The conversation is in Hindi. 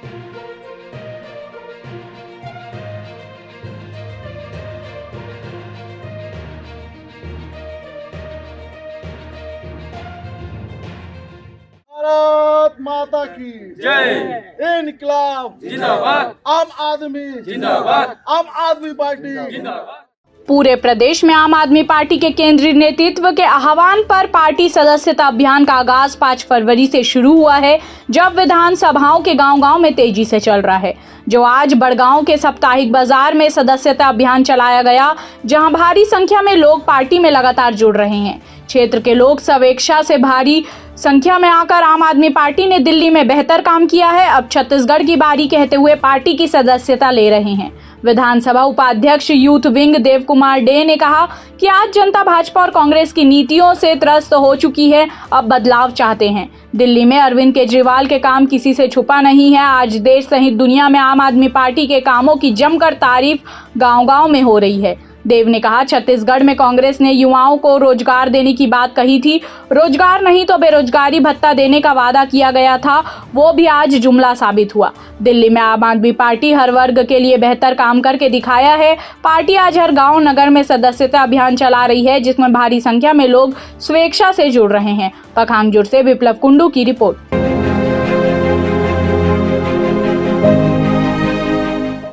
भारत माता की जय। इनकलाब जिंदाबाद। आम आदमी जिंदाबाद। आम आदमी पार्टी जिंदाबाद। पूरे प्रदेश में आम आदमी पार्टी के केंद्रीय नेतृत्व के आह्वान पर पार्टी सदस्यता अभियान का आगाज 5 फरवरी से शुरू हुआ है, जब विधानसभाओं के गांव-गांव में तेजी से चल रहा है। जो आज बड़गांव के साप्ताहिक बाजार में सदस्यता अभियान चलाया गया, जहां भारी संख्या में लोग पार्टी में लगातार जुड़ रहे हैं। क्षेत्र के लोग स्वेच्छा से भारी संख्या में आकर आम आदमी पार्टी ने दिल्ली में बेहतर काम किया है, अब छत्तीसगढ़ की बारी कहते हुए पार्टी की सदस्यता ले रहे हैं। विधानसभा उपाध्यक्ष youth wing Dev Kumar day ने कहा कि आज जनता भाजपा और कांग्रेस की नीतियों से त्रस्त हो चुकी है, अब बदलाव चाहते हैं। दिल्ली में अरविंद केजरीवाल के काम किसी से छुपा नहीं है। आज देश सहित दुनिया में आम आदमी पार्टी के कामों की जमकर तारीफ गांव-गांव में हो रही है। देव ने कहा, छत्तीसगढ़ में कांग्रेस ने युवाओं को रोजगार देने की बात कही थी, रोजगार नहीं तो बेरोजगारी भत्ता देने का वादा किया गया था, वो भी आज जुमला साबित हुआ। दिल्ली में आम आदमी पार्टी हर वर्ग के लिए बेहतर काम करके दिखाया है। पार्टी आज हर गांव नगर में सदस्यता अभियान चला रही है, जिसमें भारी संख्या में लोग स्वेच्छा से जुड़ रहे हैं। पखांजूर से विप्लव कुंडू की रिपोर्ट।